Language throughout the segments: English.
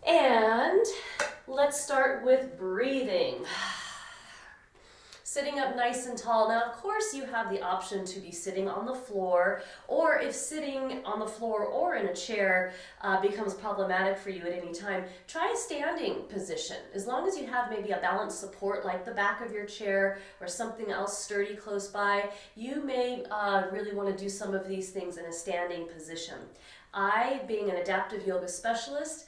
And let's start with breathing. Sitting up nice and tall. Now, of course, you have the option to be sitting on the floor, or if sitting on the floor or in a chair becomes problematic for you at any time, try a standing position. As long as you have maybe a balanced support like the back of your chair or something else sturdy close by, you may really want to do some of these things in a standing position. I, being an adaptive yoga specialist,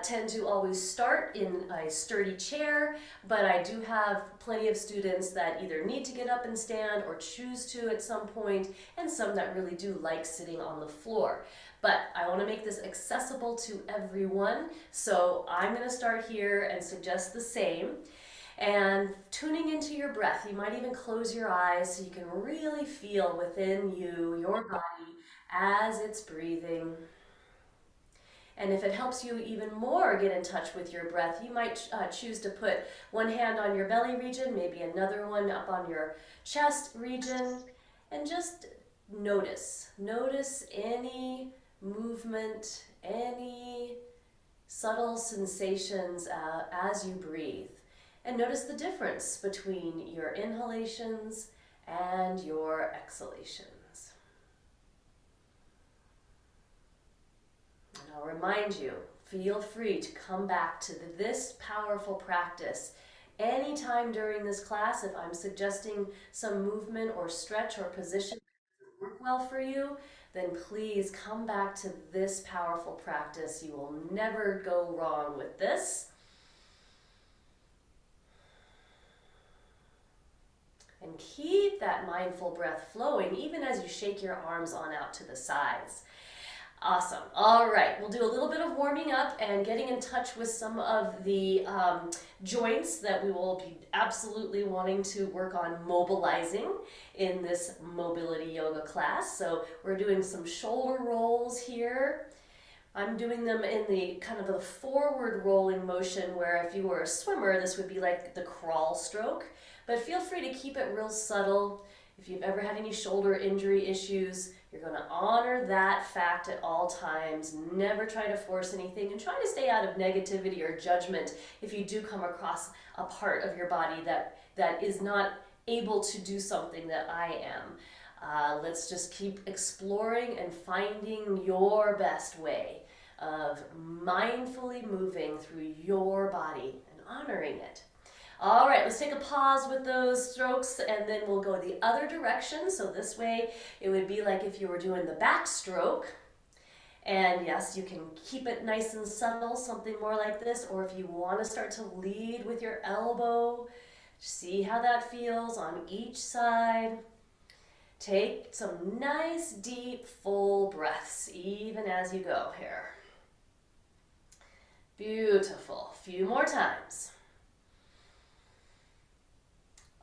tend to always start in a sturdy chair, but I do have plenty of students that either need to get up and stand or choose to at some point, and some that really do like sitting on the floor. But I want to make this accessible to everyone, so I'm going to start here and suggest the same. And tuning into your breath, you might even close your eyes so you can really feel within you, your body, as it's breathing. And if it helps you even more get in touch with your breath, you might choose to put one hand on your belly region, maybe another one up on your chest region, and just notice. Notice any movement, any subtle sensations as you breathe. And notice the difference between your inhalations and your exhalations. I'll remind you, feel free to come back to this powerful practice anytime during this class. If I'm suggesting some movement or stretch or position that doesn't work well for you, then please come back to this powerful practice. You will never go wrong with this. And keep that mindful breath flowing even as you shake your arms on out to the sides. Awesome. All right, we'll do a little bit of warming up and getting in touch with some of the joints that we will be absolutely wanting to work on mobilizing in this mobility yoga class. So we're doing some shoulder rolls here. I'm doing them in the kind of a forward rolling motion where if you were a swimmer, this would be like the crawl stroke. But feel free to keep it real subtle. If you've ever had any shoulder injury issues, you're going to honor that fact at all times. Never try to force anything, and try to stay out of negativity or judgment if you do come across a part of your body that is not able to do something that I am. Let's just keep exploring and finding your best way of mindfully moving through your body and honoring it. All right, let's take a pause with those strokes and then we'll go the other direction. So this way it would be like if you were doing the back stroke. And yes, you can keep it nice and subtle, something more like this. Or if you want to start to lead with your elbow, see how that feels on each side. Take some nice, deep, full breaths, even as you go here. Beautiful. A few more times.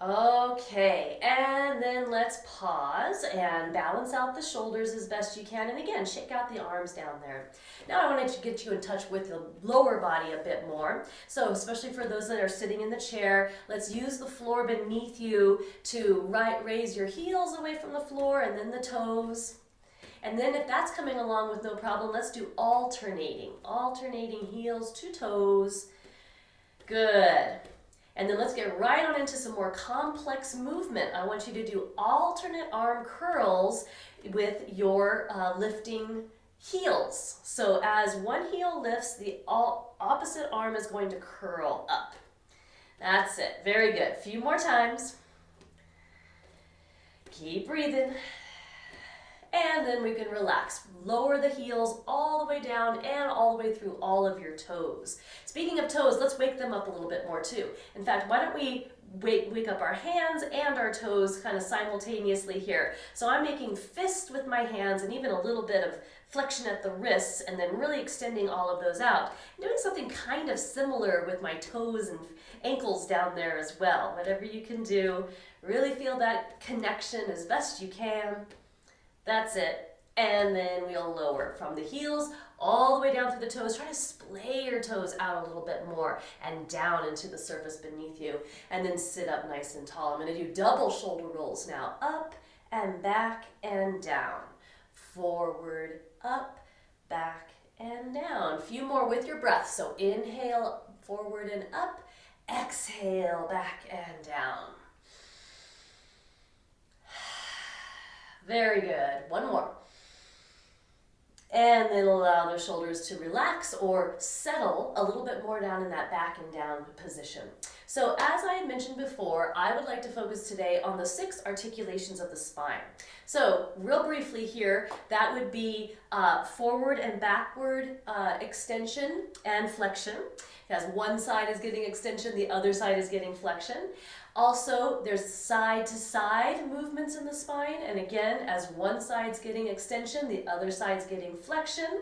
Okay, and then let's pause and balance out the shoulders as best you can. And again, shake out the arms down there. Now I want to get you in touch with the lower body a bit more. So especially for those that are sitting in the chair, let's use the floor beneath you to raise your heels away from the floor and then the toes. And then if that's coming along with no problem, let's do alternating heels to toes. Good. And then let's get right on into some more complex movement. I want you to do alternate arm curls with your lifting heels. So as one heel lifts, the opposite arm is going to curl up. That's it. Very good. A few more times. Keep breathing. And then we can relax. Lower the heels all the way down and all the way through all of your toes. Speaking of toes, let's wake them up a little bit more too. In fact, why don't we wake up our hands and our toes kind of simultaneously here. So I'm making fists with my hands and even a little bit of flexion at the wrists and then really extending all of those out. Doing something kind of similar with my toes and ankles down there as well. Whatever you can do, really feel that connection as best you can. That's it. And then we'll lower from the heels all the way down through the toes. Try to splay your toes out a little bit more and down into the surface beneath you. And then sit up nice and tall. I'm going to do double shoulder rolls now. Up and back and down. Forward, up, back, and down. A few more with your breath. So inhale, forward and up. Exhale, back and down. Very good. One more. And then allow the shoulders to relax or settle a little bit more down in that back and down position. So as I had mentioned before, I would like to focus today on the 6 articulations of the spine. So real briefly here, that would be forward and backward extension and flexion. As one side is getting extension, the other side is getting flexion. Also, there's side to side movements in the spine. And again, as one side's getting extension, the other side's getting flexion.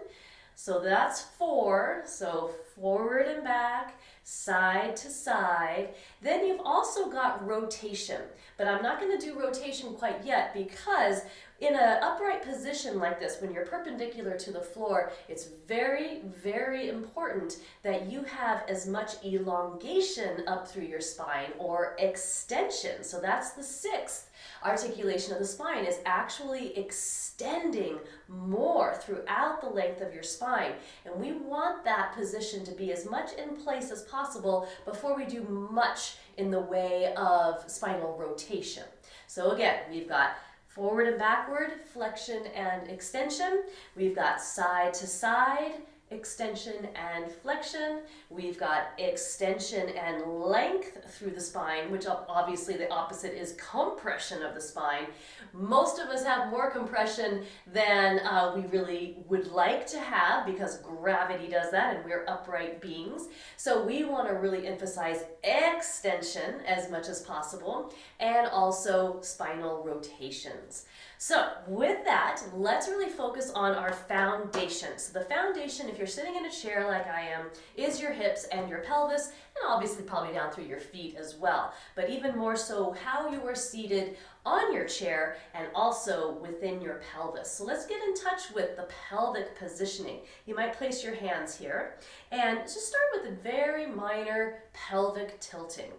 So that's 4. So forward and back, side to side. Then you've also got rotation. But I'm not going to do rotation quite yet because in an upright position like this, when you're perpendicular to the floor, it's very, very important that you have as much elongation up through your spine or extension. So that's the 6th articulation of the spine, is actually extending more throughout the length of your spine. And we want that position to be as much in place as possible before we do much in the way of spinal rotation. So again, we've got forward and backward, flexion and extension. We've got side to side, extension and flexion. We've got extension and length through the spine, which obviously the opposite is compression of the spine. Most of us have more compression than we really would like to have because gravity does that and we're upright beings. So we want to really emphasize extension as much as possible and also spinal rotations. So with that, let's really focus on our foundation. So the foundation, if you're sitting in a chair like I am, is your hips and your pelvis, and obviously probably down through your feet as well. But even more so, how you are seated on your chair and also within your pelvis. So let's get in touch with the pelvic positioning. You might place your hands here and just start with a very minor pelvic tilting.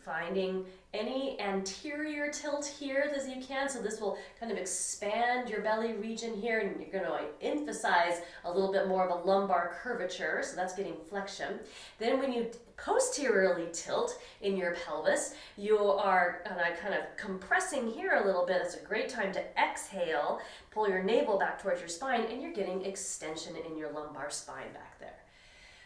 Finding any anterior tilt here as you can, so this will kind of expand your belly region here, and you're going to emphasize a little bit more of a lumbar curvature, so that's getting flexion. Then when you posteriorly tilt in your pelvis, you are kind of compressing here a little bit. It's a great time to exhale, pull your navel back towards your spine, and you're getting extension in your lumbar spine back there.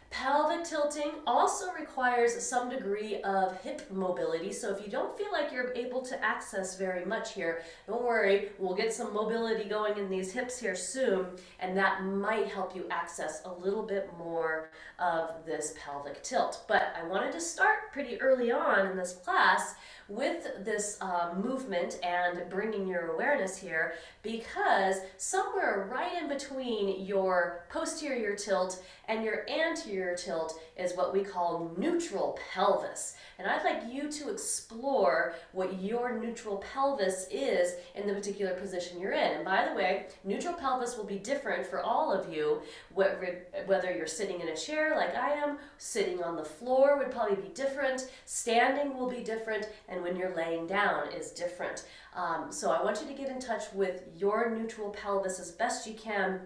Pelvic tilting also requires some degree of hip mobility, so if you don't feel like you're able to access very much here, don't worry, we'll get some mobility going in these hips here soon, and that might help you access a little bit more of this pelvic tilt. But I wanted to start pretty early on in this class with this movement and bringing your awareness here, because somewhere right in between your posterior tilt and your anterior tilt is what we call neutral pelvis. And I'd like you to explore what your neutral pelvis is in the particular position you're in. And by the way, neutral pelvis will be different for all of you, whether you're sitting in a chair like I am, sitting on the floor would probably be different, standing will be different, and when you're laying down is different. So I want you to get in touch with your neutral pelvis as best you can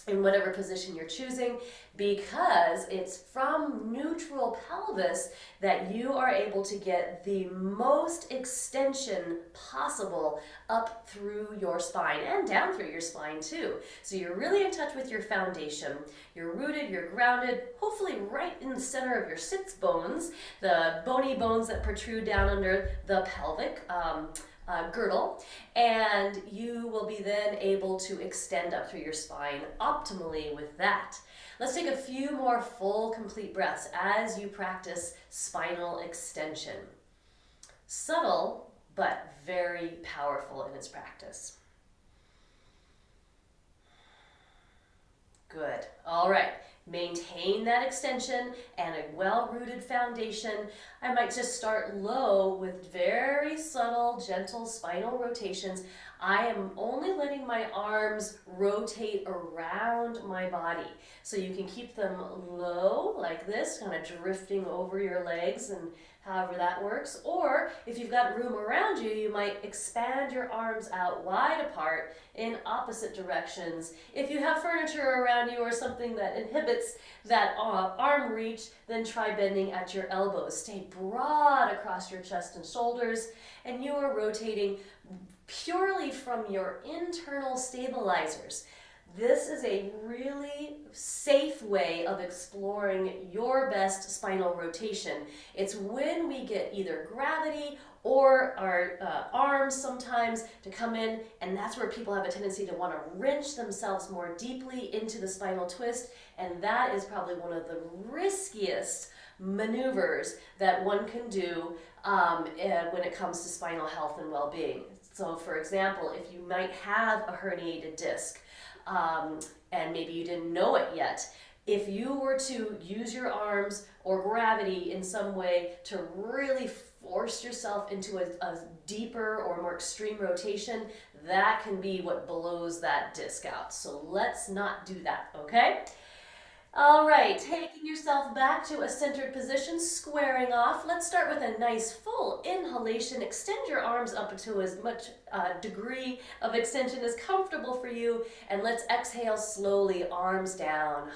in whatever position you're choosing, because it's from neutral pelvis that you are able to get the most extension possible up through your spine and down through your spine too. So you're really in touch with your foundation. You're rooted, you're grounded, hopefully right in the center of your sits bones, the bony bones that protrude down under the pelvic girdle, and you will be then able to extend up through your spine optimally with that. Let's take a few more full, complete breaths as you practice spinal extension. Subtle, but very powerful in its practice. Good. All right. Maintain that extension and a well-rooted foundation. I might just start low with very subtle, gentle spinal rotations. I am only letting my arms rotate around my body. So you can keep them low like this, kind of drifting over your legs and however that works. Or if you've got room around you, you might expand your arms out wide apart in opposite directions. If you have furniture around you or something that inhibits that arm reach, then try bending at your elbows. Stay broad across your chest and shoulders, and you are rotating purely from your internal stabilizers. This is a really safe way of exploring your best spinal rotation. It's when we get either gravity or our arms sometimes to come in, and that's where people have a tendency to want to wrench themselves more deeply into the spinal twist, and that is probably one of the riskiest maneuvers that one can do when it comes to spinal health and well-being. So for example, if you might have a herniated disc, and maybe you didn't know it yet, if you were to use your arms or gravity in some way to really force yourself into a deeper or more extreme rotation, that can be what blows that disc out. So let's not do that, okay? All right, taking yourself back to a centered position, squaring off. Let's start with a nice full inhalation. Extend your arms up to as much degree of extension as comfortable for you. And let's exhale slowly, arms down.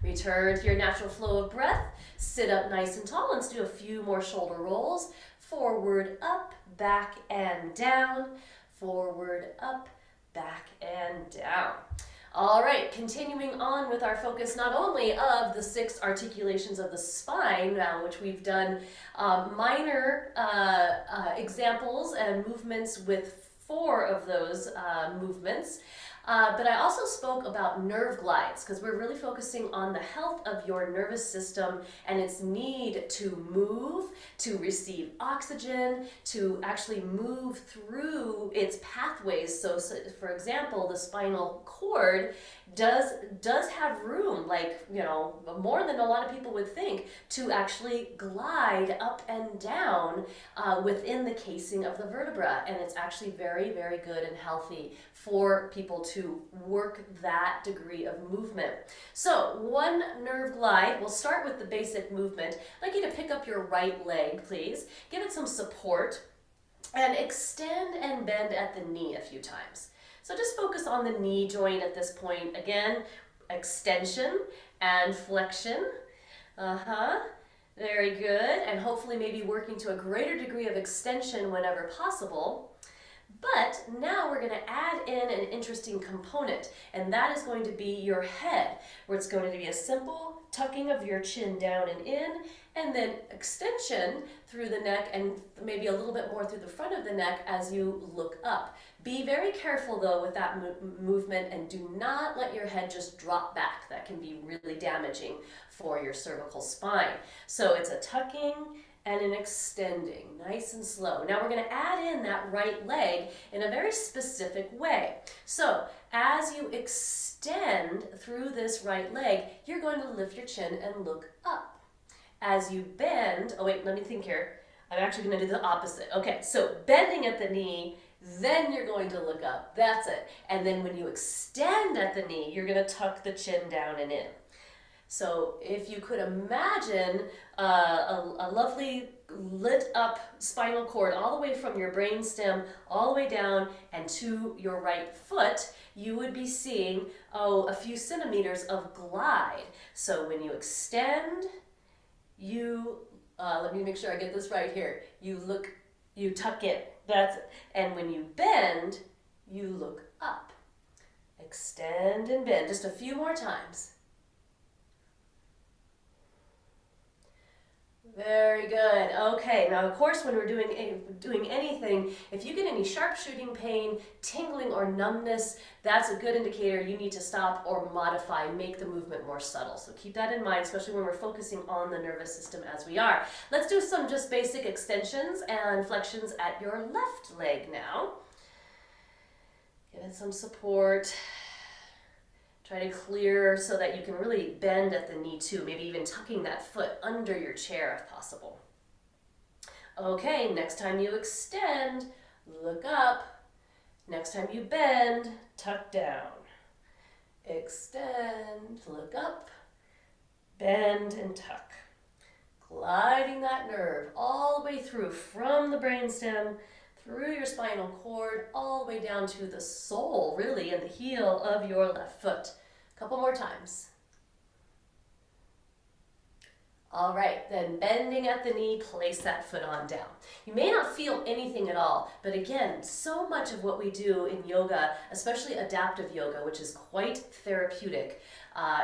Return to your natural flow of breath. Sit up nice and tall. Let's do a few more shoulder rolls. Forward, up, back, and down. Forward, up, back, and down. All right, continuing on with our focus not only of the 6 articulations of the spine, which we've done minor examples and movements with 4 of those movements, but I also spoke about nerve glides because we're really focusing on the health of your nervous system and its need to move, to receive oxygen, to actually move through its pathways. So for example, the spinal cord does have room, like, you know, more than a lot of people would think, to actually glide up and down within the casing of the vertebra. And it's actually very, very good and healthy for people to work that degree of movement. So one nerve glide, we'll start with the basic movement. I'd like you to pick up your right leg, please. Give it some support and extend and bend at the knee a few times. So just focus on the knee joint at this point. Again, extension and flexion. Very good. And hopefully maybe working to a greater degree of extension whenever possible. But now we're going to add in an interesting component, and that is going to be your head, where it's going to be a simple tucking of your chin down and in, and then extension through the neck and maybe a little bit more through the front of the neck as you look up. Be very careful though with that movement, and do not let your head just drop back. That can be really damaging for your cervical spine. So it's a tucking and an extending, nice and slow. Now we're going to add in that right leg in a very specific way. So as you extend through this right leg, you're going to lift your chin and look up. As you bend, oh wait, let me think here. I'm actually going to do the opposite. Okay, so bending at the knee, then you're going to look up. That's it. And then when you extend at the knee, you're going to tuck the chin down and in. So if you could imagine a lovely lit up spinal cord all the way from your brainstem all the way down and to your right foot, you would be seeing a few centimeters of glide. So when you extend, let me make sure I get this right here. You tuck in, that's it. And when you bend, you look up. Extend and bend, just a few more times. Very good. Okay, now of course when we're doing anything, if you get any sharp shooting pain, tingling, or numbness, that's a good indicator you need to stop or modify, make the movement more subtle. So keep that in mind, especially when we're focusing on the nervous system as we are. Let's do some just basic extensions and flexions at your left leg now. Give it some support. Try to clear so that you can really bend at the knee too, maybe even tucking that foot under your chair if possible. Okay, next time you extend, look up. Next time you bend, tuck down. Extend, look up, bend and tuck. Gliding that nerve all the way through from the brainstem, through your spinal cord, all the way down to the sole, really, and the heel of your left foot. A couple more times. All right, then bending at the knee, place that foot on down. You may not feel anything at all, but again, so much of what we do in yoga, especially adaptive yoga, which is quite therapeutic.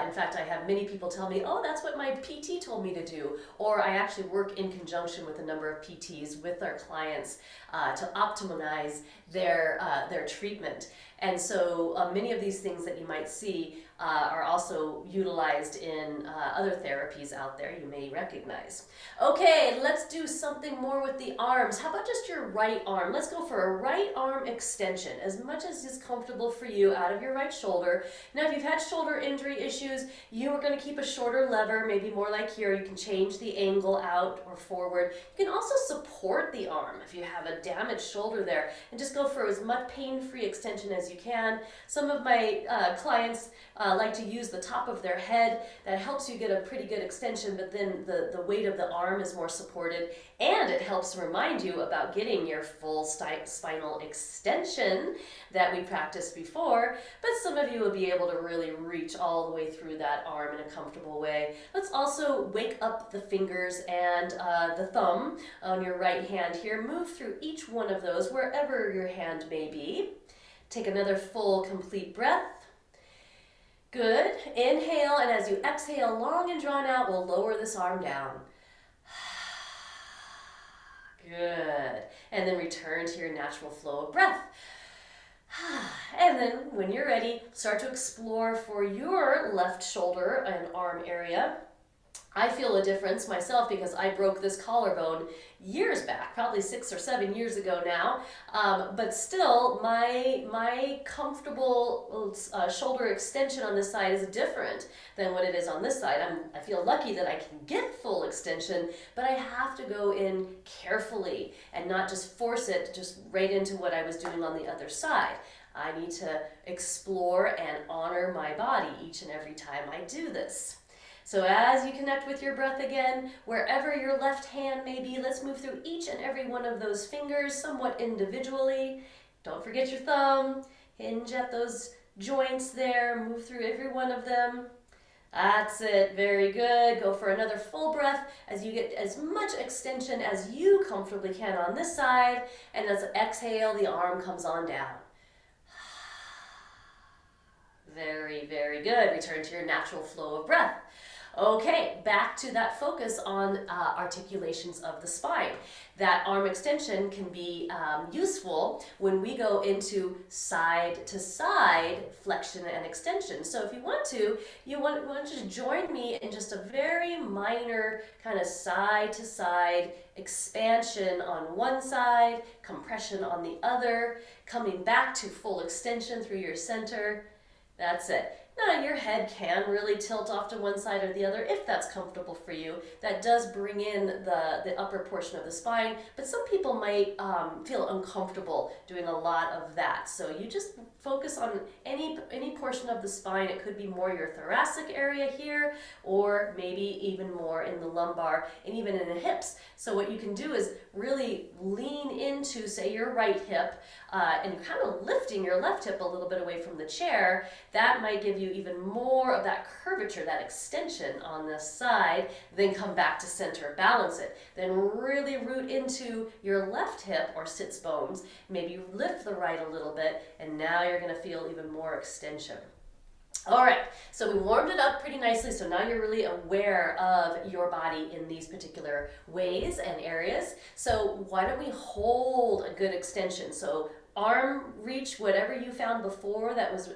In fact, I have many people tell me, oh, that's what my PT told me to do. Or I actually work in conjunction with a number of PTs with our clients to optimize their treatment. And so many of these things that you might see are also utilized in other therapies out there you may recognize. Okay, let's do something more with the arms. How about just your right arm? Let's go for a right arm extension, as much as is comfortable for you out of your right shoulder. Now, if you've had shoulder injury issues, you are going to keep a shorter lever, maybe more like here. You can change the angle out or forward. You can also support the arm if you have a damaged shoulder there, and just go for as much pain-free extension as you can. Some of my clients like to use the top of their head. That helps you get a pretty good extension, but then the weight of the arm is more supported, and it helps remind you about getting your full spinal extension that we practiced before. But some of you will be able to really reach all the way through that arm in a comfortable way. Let's also wake up the fingers and the thumb on your right hand here. Move through each one of those wherever your hand may be. Take another full, complete breath. Good. Inhale, and as you exhale long and drawn out, we'll lower this arm down. Good. And then return to your natural flow of breath. And then when you're ready, start to explore for your left shoulder and arm area. I feel a difference myself because I broke this collarbone years back, probably 6 or 7 years ago now. But still, my comfortable shoulder extension on this side is different than what it is on this side. I feel lucky that I can get full extension, but I have to go in carefully and not just force it just right into what I was doing on the other side. I need to explore and honor my body each and every time I do this. So as you connect with your breath again, wherever your left hand may be, let's move through each and every one of those fingers somewhat individually. Don't forget your thumb. Hinge at those joints there. Move through every one of them. That's it. Very good. Go for another full breath as you get as much extension as you comfortably can on this side. And as exhale, the arm comes on down. Very, very good. Return to your natural flow of breath. Okay, back to that focus on articulations of the spine. That arm extension can be useful when we go into side to side flexion and extension. So if you want to just join me in just a very minor kind of side to side expansion on one side, compression on the other, coming back to full extension through your center. That's it. Now, your head can really tilt off to one side or the other if that's comfortable for you. That does bring in the upper portion of the spine, but some people might feel uncomfortable doing a lot of that. So you just focus on any portion of the spine. It could be more your thoracic area here, or maybe even more in the lumbar and even in the hips. So what you can do is really lean into, say, your right hip and kind of lifting your left hip a little bit away from the chair. That might give you even more of that curvature, that extension on this side. Then come back to center, balance it. Then really root into your left hip or sits bones. Maybe lift the right a little bit, and now you're going to feel even more extension. All right, so we warmed it up pretty nicely, so now you're really aware of your body in these particular ways and areas. So why don't we hold a good extension? So arm reach, whatever you found before that was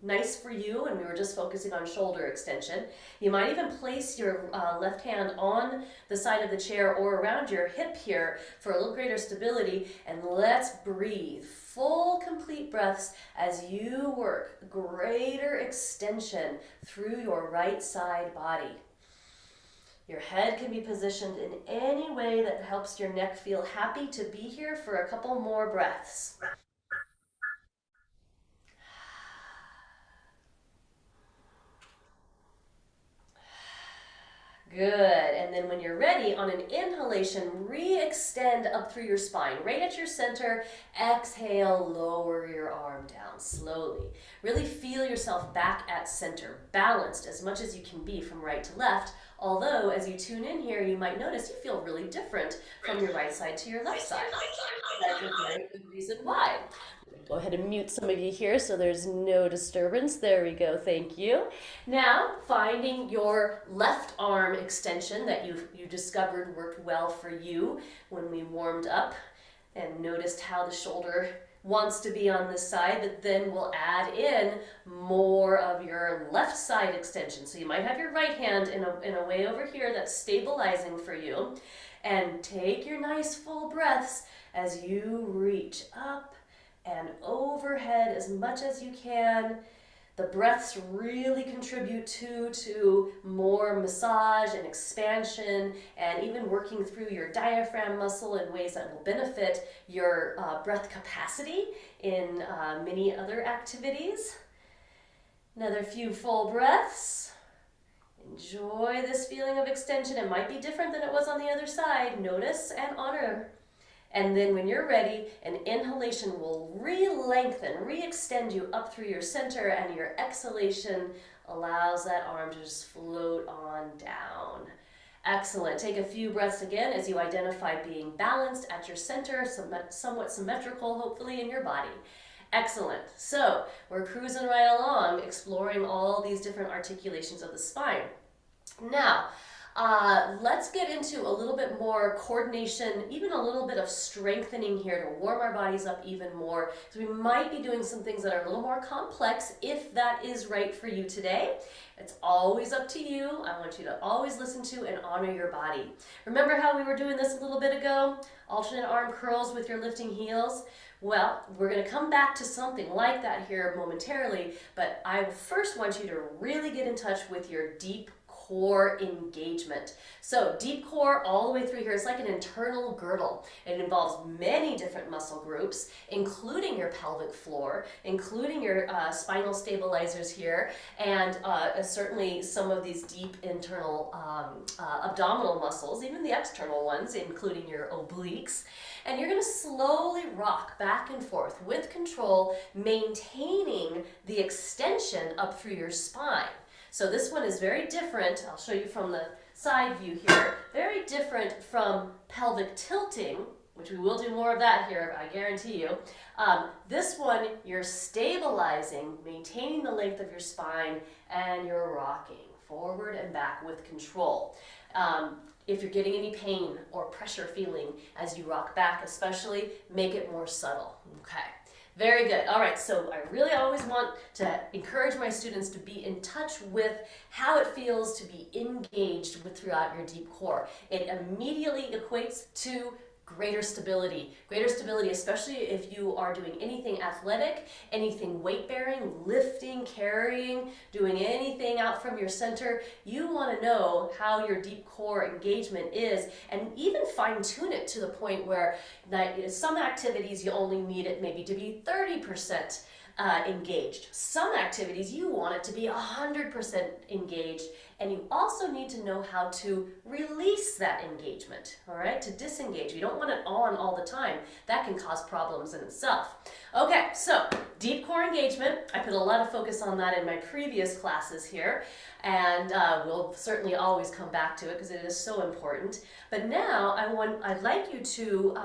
nice for you, and we were just focusing on shoulder extension. You might even place your left hand on the side of the chair or around your hip here for a little greater stability, and let's breathe. Full, complete breaths as you work greater extension through your right side body. Your head can be positioned in any way that helps your neck feel happy to be here for a couple more breaths. Good. And then when you're ready, on an inhalation, re-extend up through your spine, right at your center. Exhale, lower your arm down slowly. Really feel yourself back at center, balanced as much as you can be from right to left. Although, as you tune in here, you might notice you feel really different from your right side to your left side. That's a very good reason why. Go ahead and mute some of you here so there's no disturbance. There we go, thank you. Now, finding your left arm extension that you discovered worked well for you when we warmed up and noticed how the shoulder wants to be on this side, but then we'll add in more of your left side extension. So you might have your right hand in a way over here that's stabilizing for you. And take your nice full breaths as you reach up and overhead as much as you can. The breaths really contribute to more massage and expansion and even working through your diaphragm muscle in ways that will benefit your breath capacity in many other activities. Another few full breaths. Enjoy this feeling of extension. It might be different than it was on the other side. Notice and honor. And then when you're ready, an inhalation will re-lengthen, re-extend you up through your center, and your exhalation allows that arm to just float on down. Excellent. Take a few breaths again as you identify being balanced at your center, somewhat symmetrical, hopefully, in your body. Excellent. So we're cruising right along, exploring all these different articulations of the spine. Now, let's get into a little bit more coordination, even a little bit of strengthening here to warm our bodies up even more. So we might be doing some things that are a little more complex if that is right for you today. It's always up to you. I want you to always listen to and honor your body. Remember how we were doing this a little bit ago? Alternate arm curls with your lifting heels. Well, we're going to come back to something like that here momentarily, but I first want you to really get in touch with your deep core engagement. So deep core all the way through here is like an internal girdle. It involves many different muscle groups, including your pelvic floor, including your spinal stabilizers here, and certainly some of these deep internal abdominal muscles, even the external ones, including your obliques. And you're going to slowly rock back and forth with control, maintaining the extension up through your spine. So this one is very different. I'll show you from the side view here. Very different from pelvic tilting, which we will do more of that here, I guarantee you. This one, you're stabilizing, maintaining the length of your spine, and you're rocking forward and back with control. If you're getting any pain or pressure feeling as you rock back especially, make it more subtle. Okay. Very good. All right, so I really always want to encourage my students to be in touch with how it feels to be engaged throughout your deep core. It immediately equates to greater stability, especially if you are doing anything athletic, anything weight-bearing, lifting, carrying, doing anything out from your center. You want to know how your deep core engagement is and even fine-tune it to the point where some activities you only need it maybe to be 30% engaged. Some activities you want it to be 100% engaged, and you also need to know how to release that engagement, all right, to disengage. You don't want it on all the time. That can cause problems in itself. Okay, so deep core engagement, I put a lot of focus on that in my previous classes here, and we'll certainly always come back to it because it is so important. But now I'd like you to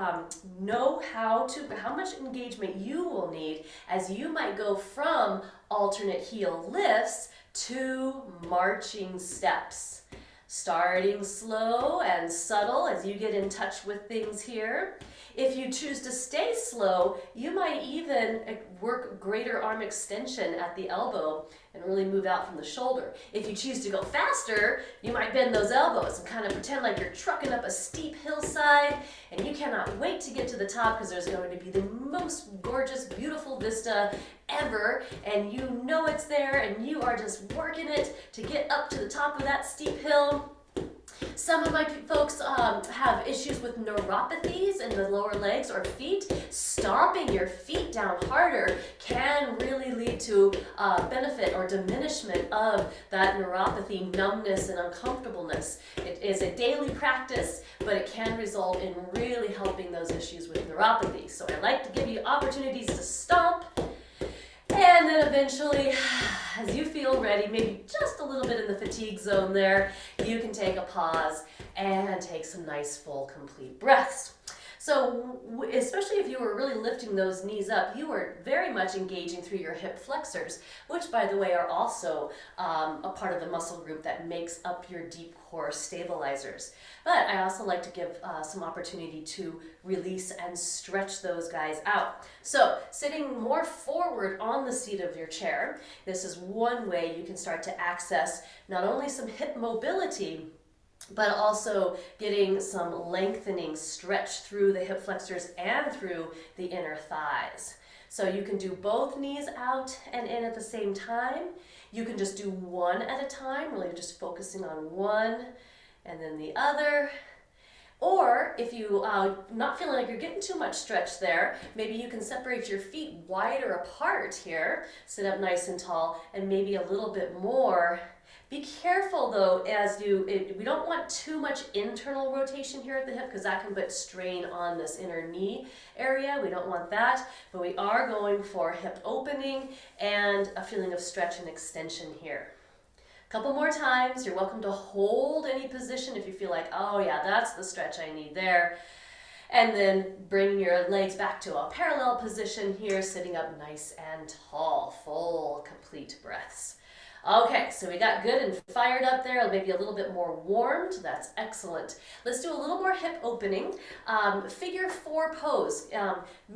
know how much engagement you will need as you might go from alternate heel lifts to marching steps. Starting slow and subtle as you get in touch with things here. If you choose to stay slow, you might even work greater arm extension at the elbow and really move out from the shoulder. If you choose to go faster, you might bend those elbows and kind of pretend like you're trucking up a steep hillside, and you cannot wait to get to the top because there's going to be the most gorgeous, beautiful vista ever, and you know it's there, and you are just working it to get up to the top of that steep hill. Some of my folks have issues with neuropathies in the lower legs or feet. Stomping your feet down harder can really lead to benefit or diminishment of that neuropathy, numbness, and uncomfortableness. It is a daily practice, but it can result in really helping those issues with neuropathy. So I like to give you opportunities to stomp. And then eventually, as you feel ready, maybe just a little bit in the fatigue zone there, you can take a pause and take some nice, full, complete breaths. So especially if you were really lifting those knees up, you are very much engaging through your hip flexors, which, by the way, are also a part of the muscle group that makes up your deep core stabilizers. But I also like to give some opportunity to release and stretch those guys out. So sitting more forward on the seat of your chair, this is one way you can start to access not only some hip mobility, but also getting some lengthening stretch through the hip flexors and through the inner thighs. So you can do both knees out and in at the same time. You can just do one at a time, really just focusing on one and then the other. Or if you not feeling like you're getting too much stretch there, maybe you can separate your feet wider apart here, sit up nice and tall, and maybe a little bit more. Be careful though, we don't want too much internal rotation here at the hip because that can put strain on this inner knee area. We don't want that, but we are going for hip opening and a feeling of stretch and extension here. A couple more times. You're welcome to hold any position if you feel like, oh yeah, that's the stretch I need there. And then bring your legs back to a parallel position here, sitting up nice and tall, full, complete breaths. Okay, so we got good and fired up there, maybe a little bit more warmed. That's excellent. Let's do a little more hip opening. Figure 4 pose.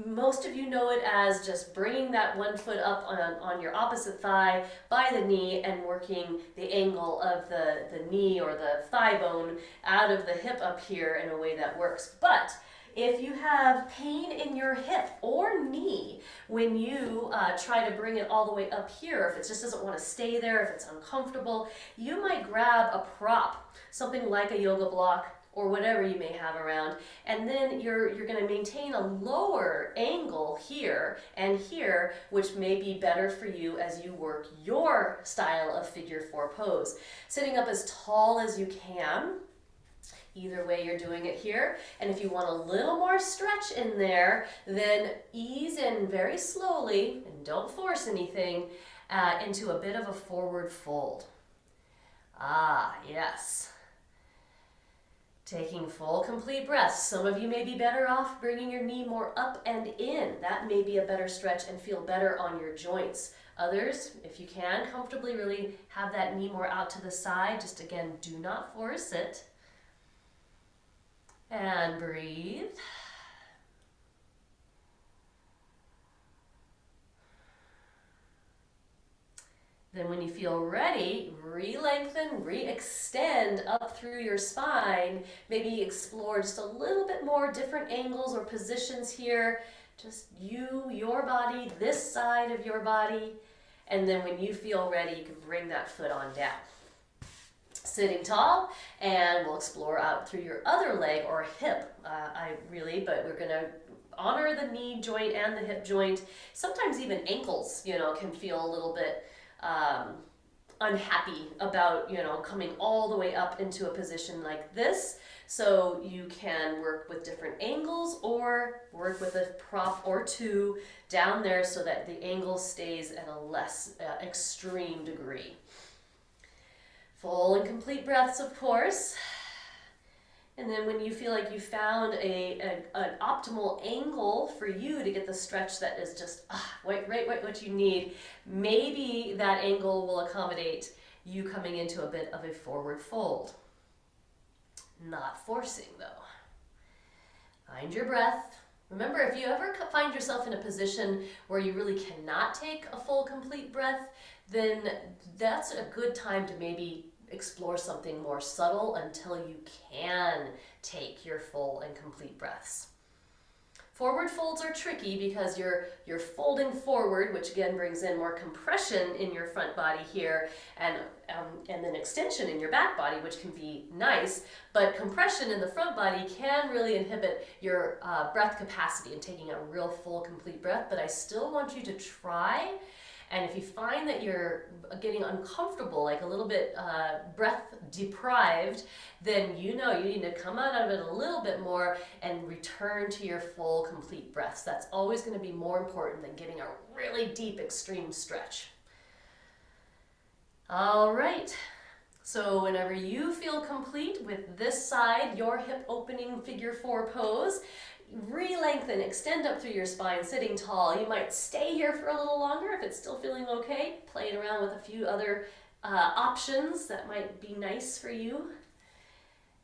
Most of you know it as just bringing that one foot up on your opposite thigh by the knee and working the angle of the knee or the thigh bone out of the hip up here in a way that works. But if you have pain in your hip or knee when you try to bring it all the way up here, if it just doesn't want to stay there, if it's uncomfortable, you might grab a prop, something like a yoga block or whatever you may have around, and then you're going to maintain a lower angle here and here, which may be better for you as you work your style of figure 4 pose. Sitting up as tall as you can. Either way you're doing it here. And if you want a little more stretch in there, then ease in very slowly, and don't force anything, into a bit of a forward fold. Ah, yes. Taking full, complete breaths. Some of you may be better off bringing your knee more up and in. That may be a better stretch and feel better on your joints. Others, if you can, comfortably really have that knee more out to the side. Just again, do not force it. And breathe. Then when you feel ready, re-lengthen, re-extend up through your spine. Maybe explore just a little bit more different angles or positions here. Just you, your body, this side of your body. And then when you feel ready, you can bring that foot on down. Sitting tall, and we'll explore out through your other leg or hip, but we're going to honor the knee joint and the hip joint. Sometimes even ankles, can feel a little bit unhappy about, coming all the way up into a position like this. So you can work with different angles or work with a prop or two down there so that the angle stays at a less extreme degree. Full and complete breaths, of course. And then when you feel like you found an optimal angle for you to get the stretch that is just right what you need, maybe that angle will accommodate you coming into a bit of a forward fold. Not forcing though. Find your breath. Remember, if you ever find yourself in a position where you really cannot take a full, complete breath, then that's a good time to maybe explore something more subtle until you can take your full and complete breaths. Forward folds are tricky because you're folding forward, which again brings in more compression in your front body here, and then extension in your back body, which can be nice. But compression in the front body can really inhibit your breath capacity and taking a real full, complete breath. But I still want you to try. And if you find that you're getting uncomfortable, like a little bit breath deprived, then you know you need to come out of it a little bit more and return to your full, complete breaths. That's always going to be more important than getting a really deep, extreme stretch. All right. So whenever you feel complete with this side, your hip opening figure 4 pose, re-lengthen, extend up through your spine, sitting tall. You might stay here for a little longer if it's still feeling okay, playing around with a few other options that might be nice for you.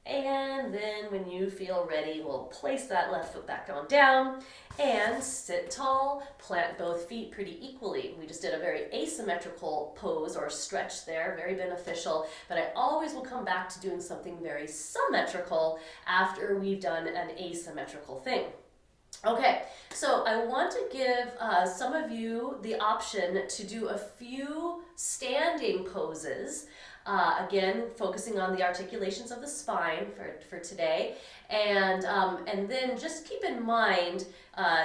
And then when you feel ready, we'll place that left foot back on down and sit tall, plant both feet pretty equally. We just did a very asymmetrical pose or stretch there, very beneficial, but I always will come back to doing something very symmetrical after we've done an asymmetrical thing. Okay, so I want to give some of you the option to do a few standing poses. Again, focusing on the articulations of the spine for today. And then just keep in mind,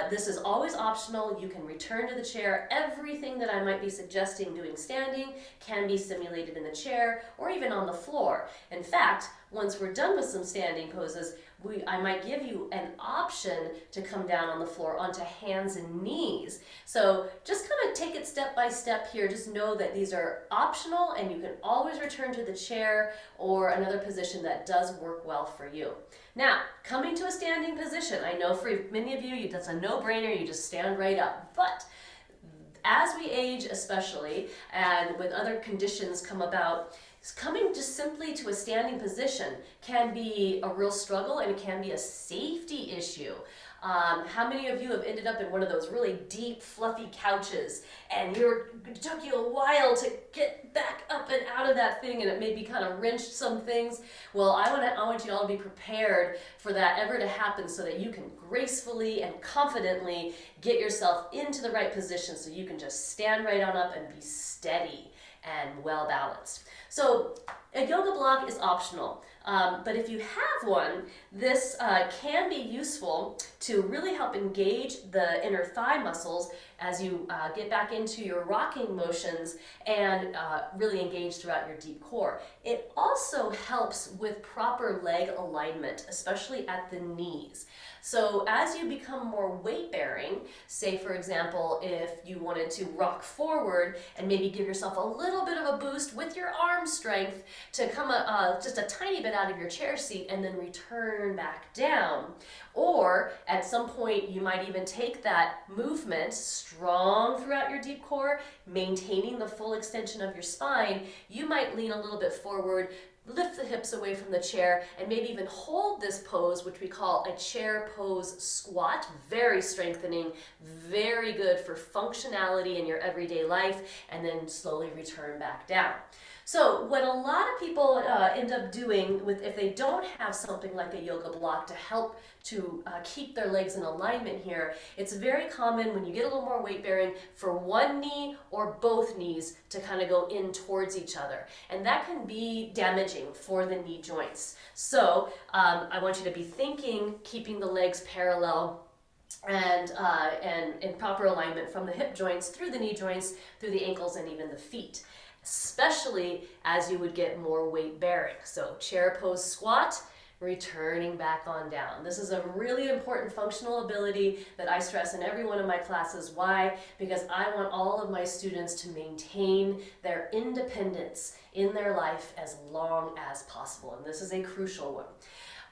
this is always optional. You can return to the chair. Everything that I might be suggesting doing standing can be simulated in the chair or even on the floor. In fact, once we're done with some standing poses, I might give you an option to come down on the floor onto hands and knees. So just kind of take it step by step here. Just know that these are optional and you can always return to the chair or another position that does work well for you. Now, coming to a standing position, I know for many of you, that's a no-brainer, you just stand right up. But as we age especially, and when other conditions come about, coming just simply to a standing position can be a real struggle and it can be a safety issue. How many of you have ended up in one of those really deep, fluffy couches and it took you a while to get back up and out of that thing and it maybe kind of wrenched some things? Well, I want you all to be prepared for that ever to happen so that you can gracefully and confidently get yourself into the right position so you can just stand right on up and be steady and well balanced. So a yoga block is optional, but if you have one, this can be useful to really help engage the inner thigh muscles as you get back into your rocking motions and really engage throughout your deep core. It also helps with proper leg alignment, especially at the knees. So as you become more weight bearing, say for example, if you wanted to rock forward and maybe give yourself a little bit of a boost with your arm strength to come just a tiny bit out of your chair seat and then return back down. Or at some point you might even take that movement strong throughout your deep core, maintaining the full extension of your spine. You might lean a little bit forward, lift the hips away from the chair, and maybe even hold this pose, which we call a chair pose squat. Very strengthening, very good for functionality in your everyday life, and then slowly return back down. So what a lot of people end up doing if they don't have something like a yoga block to help to keep their legs in alignment here, it's very common when you get a little more weight bearing for one knee or both knees to kind of go in towards each other. And that can be damaging for the knee joints. So I want you to be thinking, keeping the legs parallel and in proper alignment from the hip joints through the knee joints, through the ankles, and even the feet, especially as you would get more weight bearing. So chair pose squat, returning back on down. This is a really important functional ability that I stress in every one of my classes. Why? Because I want all of my students to maintain their independence in their life as long as possible, and this is a crucial one.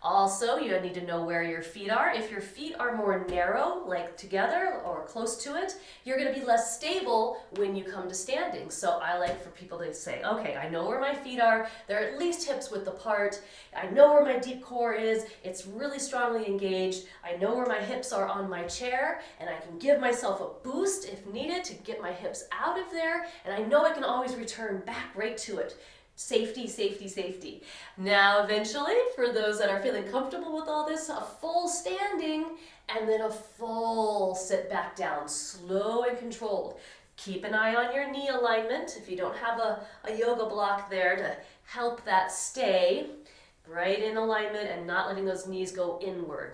Also, you need to know where your feet are. If your feet are more narrow, like together or close to it, you're going to be less stable when you come to standing. So I like for people to say, okay, I know where my feet are. They're at least hips width apart. I know where my deep core is. It's really strongly engaged. I know where my hips are on my chair, and I can give myself a boost if needed to get my hips out of there. And I know I can always return back right to it. Safety, safety, safety. Now, eventually, for those that are feeling comfortable with all this, a full standing and then a full sit back down, slow and controlled. Keep an eye on your knee alignment if you don't have a yoga block there to help that stay right in alignment and not letting those knees go inward.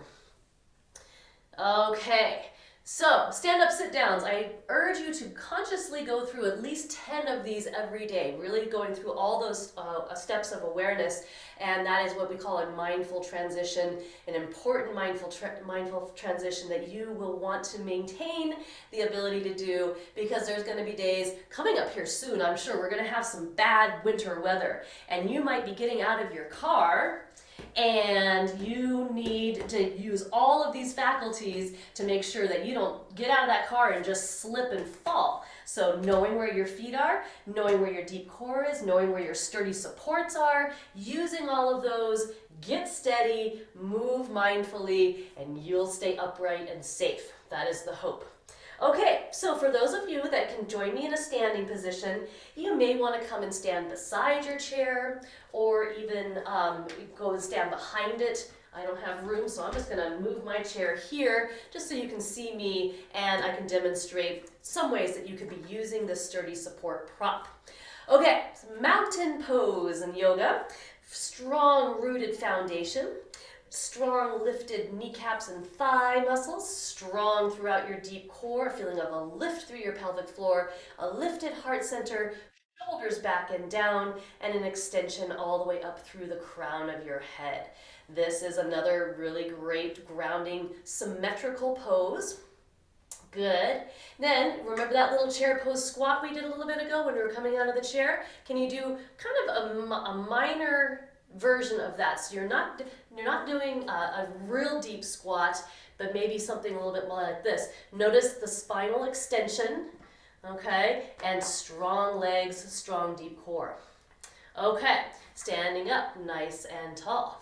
Okay. So, stand-up sit-downs. I urge you to consciously go through at least 10 of these every day, really going through all those steps of awareness, and that is what we call a mindful transition, an important mindful transition that you will want to maintain the ability to do, because there's going to be days coming up here soon, I'm sure, we're going to have some bad winter weather, and you might be getting out of your car and you need to use all of these faculties to make sure that you don't get out of that car and just slip and fall. So knowing where your feet are, knowing where your deep core is, knowing where your sturdy supports are, using all of those, get steady, move mindfully, and you'll stay upright and safe. That is the hope. Okay, so for those of you that can join me in a standing position, you may want to come and stand beside your chair, or even go and stand behind it. I don't have room, so I'm just going to move my chair here just so you can see me and I can demonstrate some ways that you could be using this sturdy support prop. Okay, so mountain pose in yoga, strong rooted foundation. Strong lifted kneecaps and thigh muscles, strong throughout your deep core, a feeling of a lift through your pelvic floor, a lifted heart center, shoulders back and down, and an extension all the way up through the crown of your head. This is another really great grounding symmetrical pose. Good. Then, remember that little chair pose squat we did a little bit ago when we were coming out of the chair? Can you do kind of a minor version of that? So you're not doing a real deep squat, but maybe something a little bit more like this. Notice the spinal extension, okay, and strong legs, strong deep core. Okay, standing up nice and tall.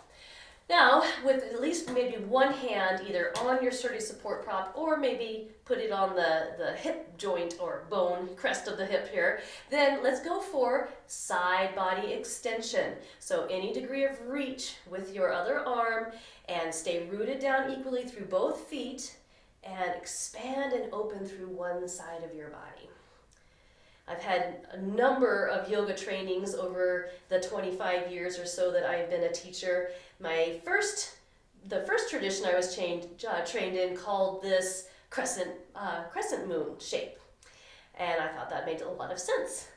Now, with at least maybe one hand either on your sturdy support prop or maybe put it on the hip joint or bone, crest of the hip here, then let's go for side body extension. So any degree of reach with your other arm, and stay rooted down equally through both feet and expand and open through one side of your body. I've had a number of yoga trainings over the 25 years or so that I've been a teacher. The first tradition I was trained in called this crescent moon shape. And I thought that made a lot of sense.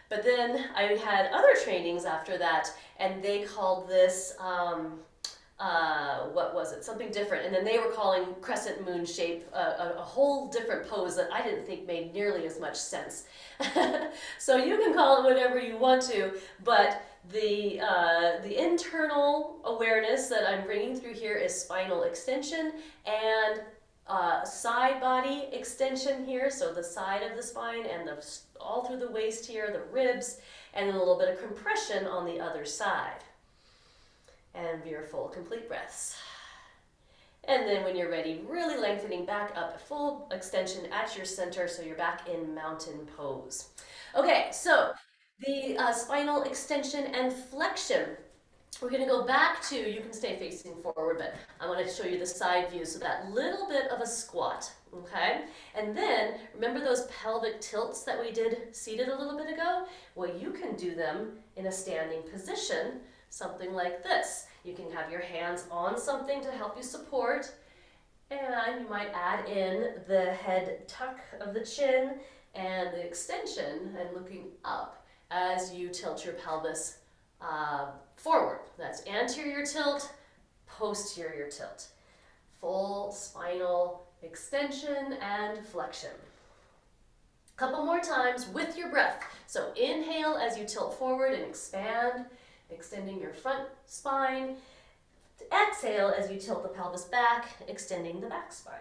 But then I had other trainings after that, and they called this, what was it? Something different. And then they were calling crescent moon shape a whole different pose that I didn't think made nearly as much sense. So you can call it whatever you want to, but the internal awareness that I'm bringing through here is spinal extension and side body extension here, so the side of the spine and all through the waist here, the ribs, and then a little bit of compression on the other side. And your full complete breaths. And then when you're ready, really lengthening back up, full extension at your center, so you're back in mountain pose. Okay, so the spinal extension and flexion. We're going to go back to, you can stay facing forward, but I want to show you the side view, so that little bit of a squat, okay? And then, remember those pelvic tilts that we did seated a little bit ago? Well, you can do them in a standing position, something like this. You can have your hands on something to help you support, and you might add in the head tuck of the chin and the extension and looking up as you tilt your pelvis forward. That's anterior tilt, posterior tilt. Full spinal extension and flexion. Couple more times with your breath. So inhale as you tilt forward and expand, extending your front spine. Exhale as you tilt the pelvis back, extending the back spine.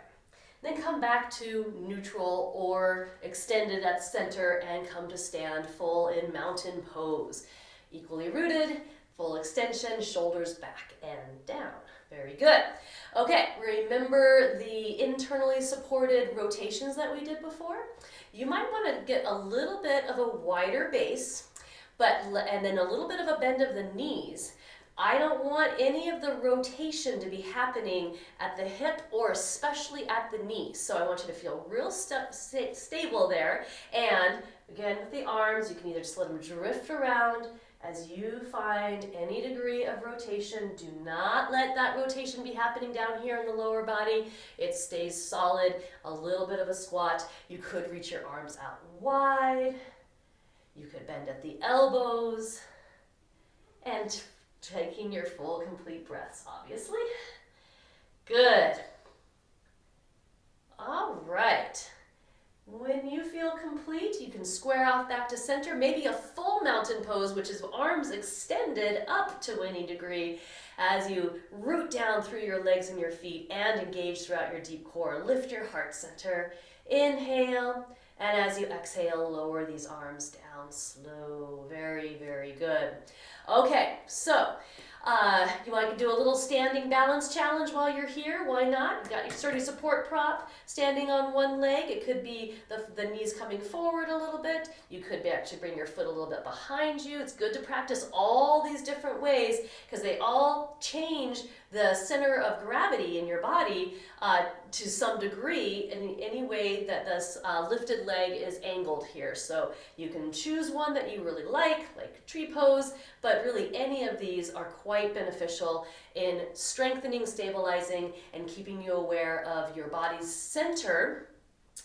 Then come back to neutral or extended at center and come to stand full in mountain pose. Equally rooted, full extension, shoulders back and down. Very good. Okay, remember the internally supported rotations that we did before? You might want to get a little bit of a wider base, And then a little bit of a bend of the knees. I don't want any of the rotation to be happening at the hip or especially at the knee. So I want you to feel real stable there. And again, with the arms, you can either just let them drift around as you find any degree of rotation. Do not let that rotation be happening down here in the lower body. It stays solid, a little bit of a squat. You could reach your arms out wide. You could bend at the elbows. And taking your full, complete breaths, obviously. Good. All right. When you feel complete, you can square off back to center, maybe a full mountain pose, which is arms extended up to any degree as you root down through your legs and your feet and engage throughout your deep core. Lift your heart center. Inhale. And as you exhale, lower these arms down slow. Very, very good. Okay, so you want to do a little standing balance challenge while you're here. Why not? You've got your sturdy support prop standing on one leg. It could be the knees coming forward a little bit. You could actually bring your foot a little bit behind you. It's good to practice all these different ways because they all change the center of gravity in your body to some degree in any way that this lifted leg is angled here. So you can choose one that you really like tree pose, but really any of these are quite beneficial in strengthening, stabilizing, and keeping you aware of your body's center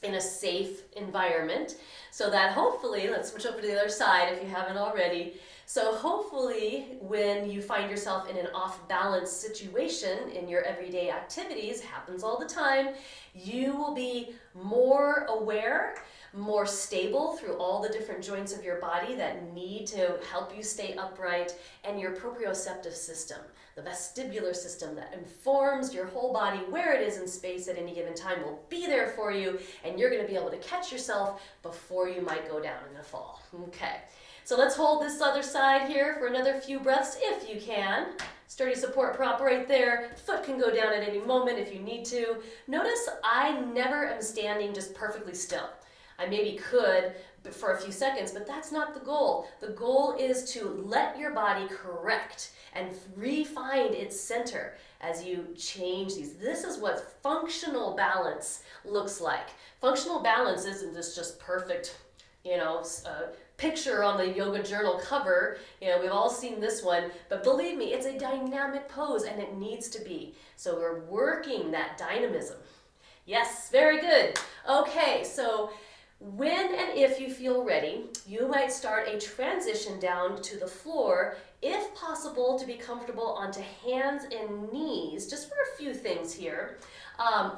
in a safe environment so that hopefully, let's switch over to the other side if you haven't already. So hopefully when you find yourself in an off-balance situation in your everyday activities, happens all the time, you will be more aware, more stable through all the different joints of your body that need to help you stay upright, and your proprioceptive system, the vestibular system that informs your whole body where it is in space at any given time, will be there for you, and you're going to be able to catch yourself before you might go down in a fall. Okay. So let's hold this other side here for another few breaths if you can. Sturdy support prop right there. Foot can go down at any moment if you need to. Notice I never am standing just perfectly still. I maybe could for a few seconds, but that's not the goal. The goal is to let your body correct and re-find its center as you change these. This is what functional balance looks like. Functional balance isn't this just perfect, picture on the yoga journal cover. We've all seen this one, but believe me, it's a dynamic pose and it needs to be. So we're working that dynamism. Yes, very good. Okay, so when and if you feel ready, you might start a transition down to the floor, if possible to be comfortable onto hands and knees, just for a few things here,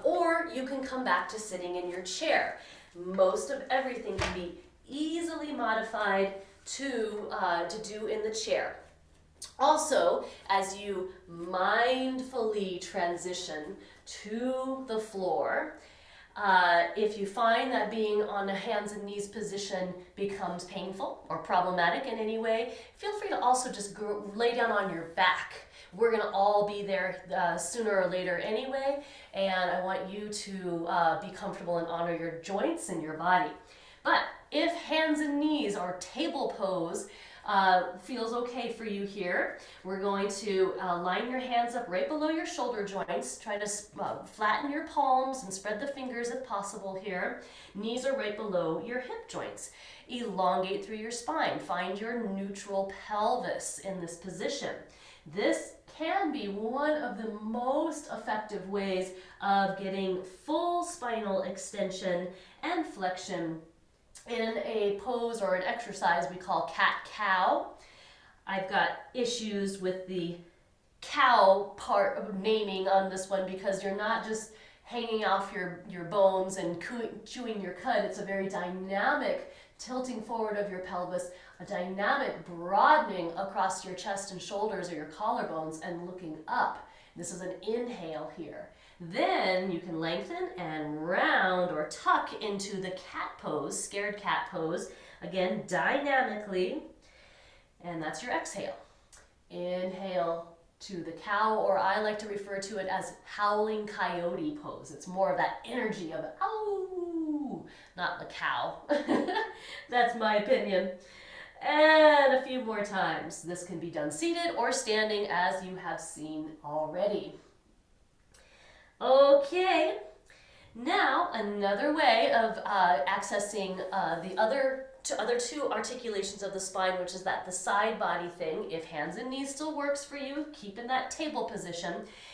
or you can come back to sitting in your chair. Most of everything can be easily modified to do in the chair. Also, as you mindfully transition to the floor, if you find that being on a hands and knees position becomes painful or problematic in any way, feel free to also just lay down on your back. We're going to all be there sooner or later anyway, and I want you to be comfortable and honor your joints and your body. But if hands and knees or table pose feels okay for you here, we're going to line your hands up right below your shoulder joints. Try to flatten your palms and spread the fingers if possible here. Knees are right below your hip joints. Elongate through your spine. Find your neutral pelvis in this position. This can be one of the most effective ways of getting full spinal extension and flexion in a pose or an exercise we call cat-cow. I've got issues with the cow part of naming on this one because you're not just hanging off your bones and chewing your cud. It's a very dynamic tilting forward of your pelvis, a dynamic broadening across your chest and shoulders or your collarbones and looking up. This is an inhale here. Then you can lengthen and round or tuck into the cat pose, scared cat pose, again dynamically, and that's your exhale. Inhale to the cow, or I like to refer to it as howling coyote pose. It's more of that energy of ow, not the cow. That's my opinion. And a few more times. This can be done seated or standing as you have seen already. Okay, now another way of accessing the other two articulations of the spine, which is the side body thing. If hands and knees still works for you, keep in that table position.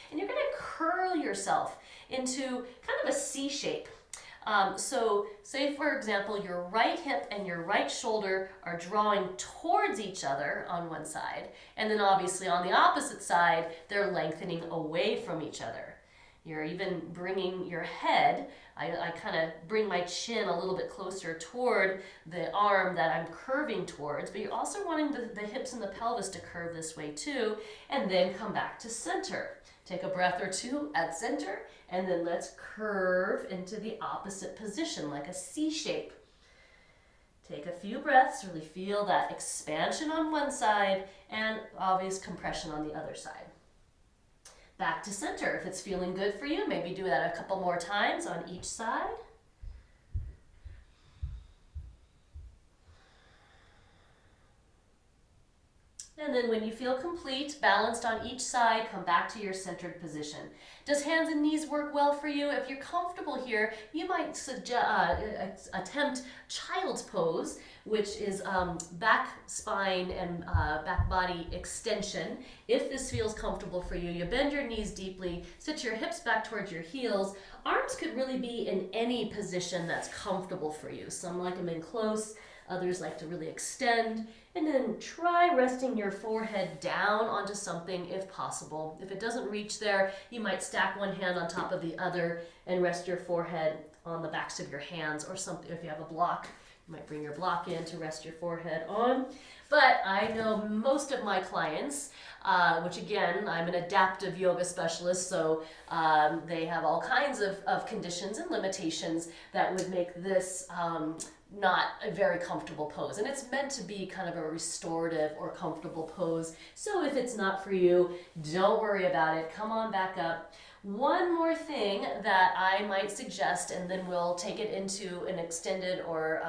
And you're going to curl yourself into kind of a C shape. So say, for example, your right hip and your right shoulder are drawing towards each other on one side, and then obviously on the opposite side, they're lengthening away from each other. You're even bringing your head, I kind of bring my chin a little bit closer toward the arm that I'm curving towards, but you're also wanting the hips and the pelvis to curve this way too, and then come back to center. Take a breath or two at center, and then let's curve into the opposite position like a C shape. Take a few breaths, really feel that expansion on one side and obvious compression on the other side. Back to center. If it's feeling good for you, maybe do that a couple more times on each side. And then when you feel complete, balanced on each side, come back to your centered position. Does hands and knees work well for you? If you're comfortable here, you might attempt child's pose, which is back spine and back body extension. If this feels comfortable for you, you bend your knees deeply, sit your hips back towards your heels. Arms could really be in any position that's comfortable for you. Some like them in close, others like to really extend. And then try resting your forehead down onto something if possible. If it doesn't reach there, you might stack one hand on top of the other and rest your forehead on the backs of your hands, or something. If you have a block, you might bring your block in to rest your forehead on. But I know most of my clients, which again, I'm an adaptive yoga specialist, so they have all kinds of conditions and limitations that would make this not a very comfortable pose. And it's meant to be kind of a restorative or comfortable pose. So if it's not for you, don't worry about it. Come on back up. One more thing that I might suggest, and then we'll take it into an extended or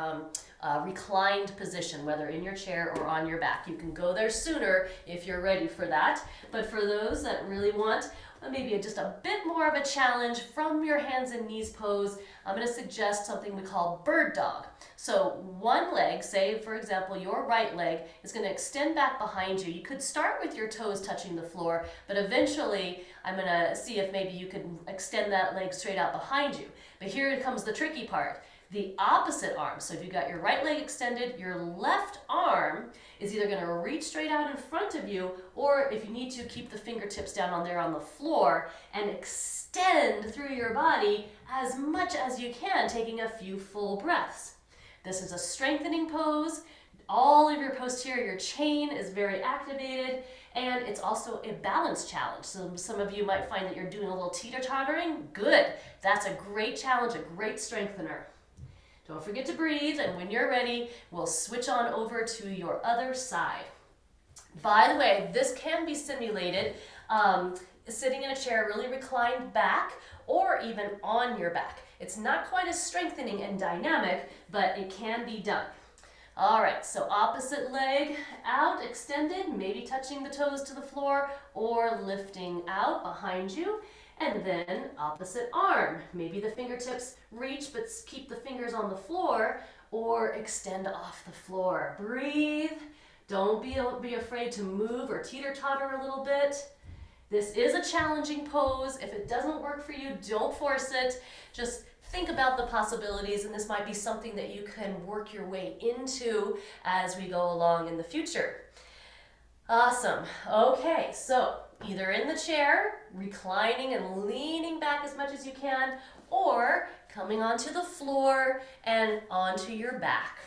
reclined position, whether in your chair or on your back. You can go there sooner if you're ready for that. But for those that really want maybe just a bit more of a challenge from your hands and knees pose, I'm going to suggest something we call bird dog. So one leg, say for example your right leg, is going to extend back behind you. You could start with your toes touching the floor, but eventually I'm going to see if maybe you can extend that leg straight out behind you. But here comes the tricky part. The opposite arm, so if you've got your right leg extended, your left arm is either going to reach straight out in front of you, or if you need to, keep the fingertips down on there on the floor and extend through your body as much as you can, taking a few full breaths. This is a strengthening pose. All of your posterior chain is very activated, and it's also a balance challenge. So some of you might find that you're doing a little teeter-tottering. Good. That's a great challenge, a great strengthener. Don't forget to breathe, and when you're ready, we'll switch on over to your other side. By the way, this can be simulated sitting in a chair really reclined back, or even on your back. It's not quite as strengthening and dynamic, but it can be done. All right, so opposite leg out, extended, maybe touching the toes to the floor or lifting out behind you. And then opposite arm, maybe the fingertips reach but keep the fingers on the floor, or extend off the floor. Breathe. Don't be afraid to move or teeter-totter a little bit. This is a challenging pose. If it doesn't work for you, don't force it. Just think about the possibilities, and this might be something that you can work your way into as we go along in the future. Awesome. Okay, so either in the chair, reclining and leaning back as much as you can, or coming onto the floor and onto your back.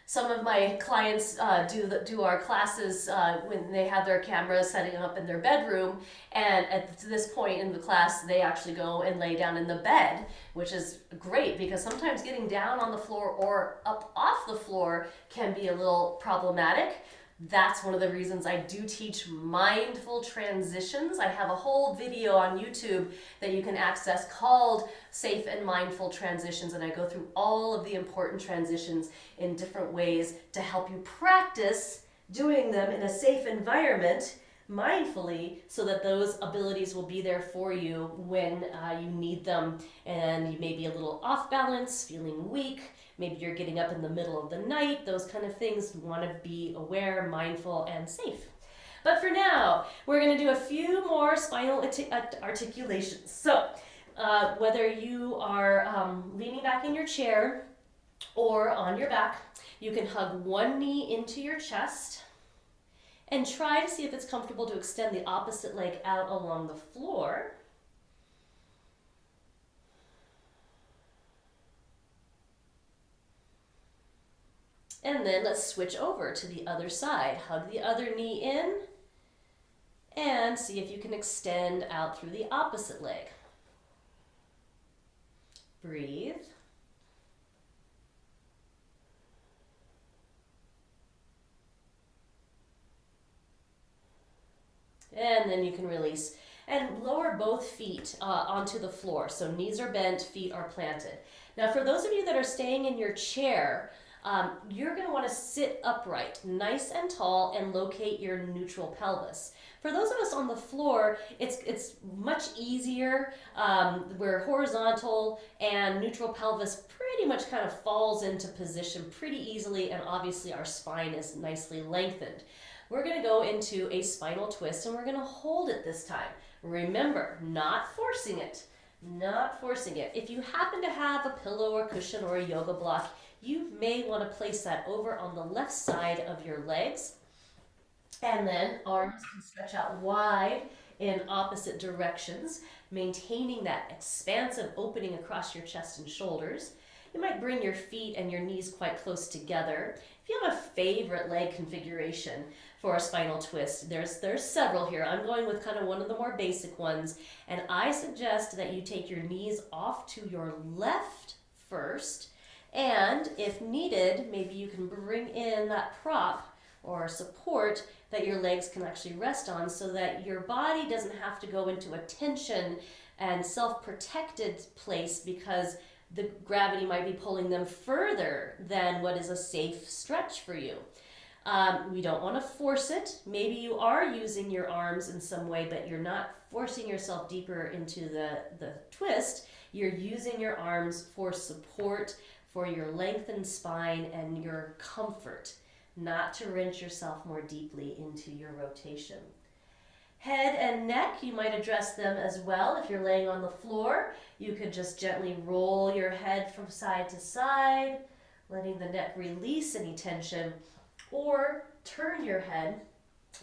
Some of my clients do our classes when they have their cameras setting up in their bedroom, and at this point in the class they actually go and lay down in the bed, which is great because sometimes getting down on the floor or up off the floor can be a little problematic. That's one of the reasons I do teach mindful transitions. I have a whole video on YouTube that you can access called Safe and Mindful Transitions, and I go through all of the important transitions in different ways to help you practice doing them in a safe environment mindfully, so that those abilities will be there for you when you need them, and you may be a little off balance, feeling weak, maybe you're getting up in the middle of the night, those kind of things. You want to be aware, mindful, and safe. But for now, we're going to do a few more spinal articulations. So whether you are leaning back in your chair or on your back, you can hug one knee into your chest and try to see if it's comfortable to extend the opposite leg out along the floor. And then let's switch over to the other side. Hug the other knee in and see if you can extend out through the opposite leg. Breathe. And then you can release and lower both feet onto the floor. So knees are bent, feet are planted. Now for those of you that are staying in your chair, you're going to want to sit upright, nice and tall, and locate your neutral pelvis. For those of us on the floor, it's much easier. We're horizontal, and neutral pelvis pretty much kind of falls into position pretty easily, and obviously our spine is nicely lengthened. We're going to go into a spinal twist, and we're going to hold it this time. Remember, not forcing it. Not forcing it. If you happen to have a pillow or cushion or a yoga block, you may want to place that over on the left side of your legs. And then arms can stretch out wide in opposite directions, maintaining that expansive opening across your chest and shoulders. You might bring your feet and your knees quite close together. If you have a favorite leg configuration for a spinal twist, there's several here. I'm going with kind of one of the more basic ones, and I suggest that you take your knees off to your left first, and if needed, maybe you can bring in that prop or support that your legs can actually rest on, so that your body doesn't have to go into a tension and self-protected place because the gravity might be pulling them further than what is a safe stretch for you. We don't want to force it. Maybe you are using your arms in some way, but you're not forcing yourself deeper into the twist. You're using your arms for support, for your lengthened spine and your comfort, not to wrench yourself more deeply into your rotation. Head and neck, you might address them as well. If you're laying on the floor, you could just gently roll your head from side to side, letting the neck release any tension, or turn your head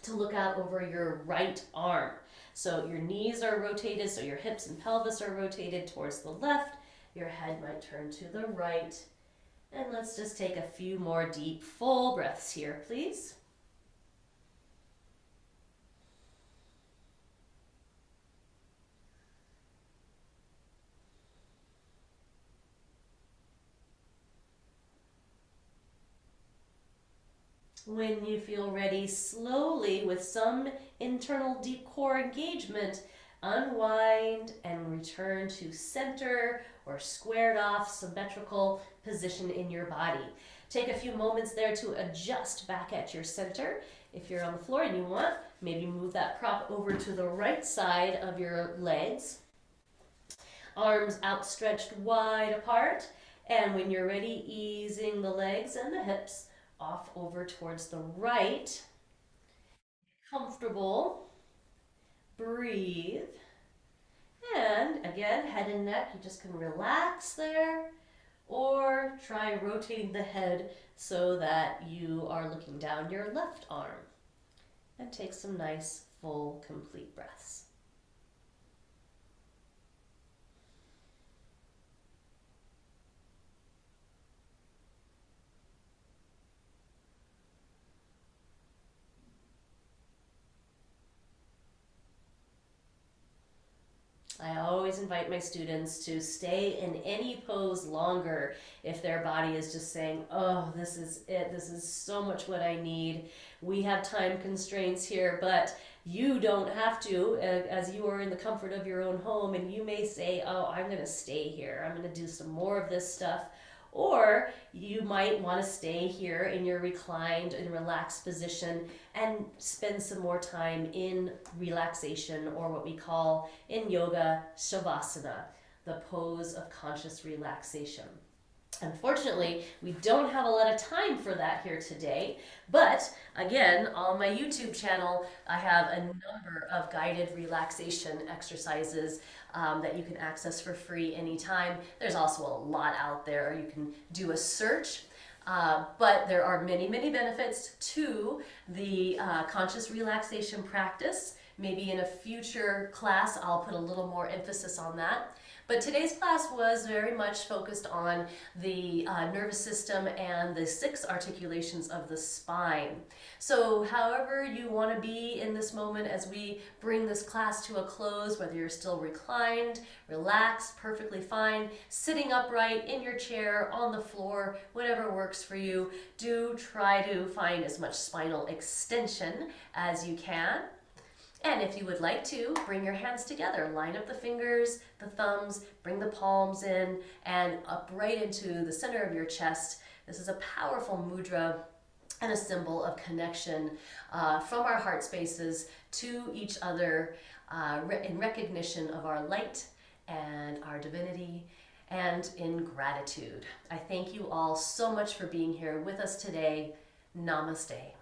to look out over your right arm. So your knees are rotated, so your hips and pelvis are rotated towards the left. Your head might turn to the right. And let's just take a few more deep, full breaths here, please. When you feel ready, slowly, with some internal deep core engagement, unwind and return to center or squared off symmetrical position in your body. Take a few moments there to adjust back at your center. If you're on the floor and you want, maybe move that prop over to the right side of your legs. Arms outstretched wide apart. And when you're ready, easing the legs and the hips off over towards the right. Comfortable. Breathe. And again, head and neck, you just can relax there, or try rotating the head so that you are looking down your left arm. And take some nice, full, complete breaths. I always invite my students to stay in any pose longer if their body is just saying, oh, this is it, this is so much what I need. We have time constraints here, but you don't have to, as you are in the comfort of your own home, and you may say, oh, I'm going to stay here. I'm going to do some more of this stuff. Or you might want to stay here in your reclined and relaxed position and spend some more time in relaxation, or what we call in yoga, shavasana, the pose of conscious relaxation. Unfortunately, we don't have a lot of time for that here today, but again, on my YouTube channel, I have a number of guided relaxation exercises that you can access for free anytime. There's also a lot out there. You can do a search. But there are many, many benefits to the conscious relaxation practice. Maybe in a future class, I'll put a little more emphasis on that. But today's class was very much focused on the nervous system and the 6 articulations of the spine. So however you want to be in this moment as we bring this class to a close, whether you're still reclined, relaxed, perfectly fine, sitting upright, in your chair, on the floor, whatever works for you, do try to find as much spinal extension as you can. And if you would like to, bring your hands together, line up the fingers, the thumbs, bring the palms in and up right into the center of your chest. This is a powerful mudra and a symbol of connection from our heart spaces to each other in recognition of our light and our divinity and in gratitude. I thank you all so much for being here with us today. Namaste.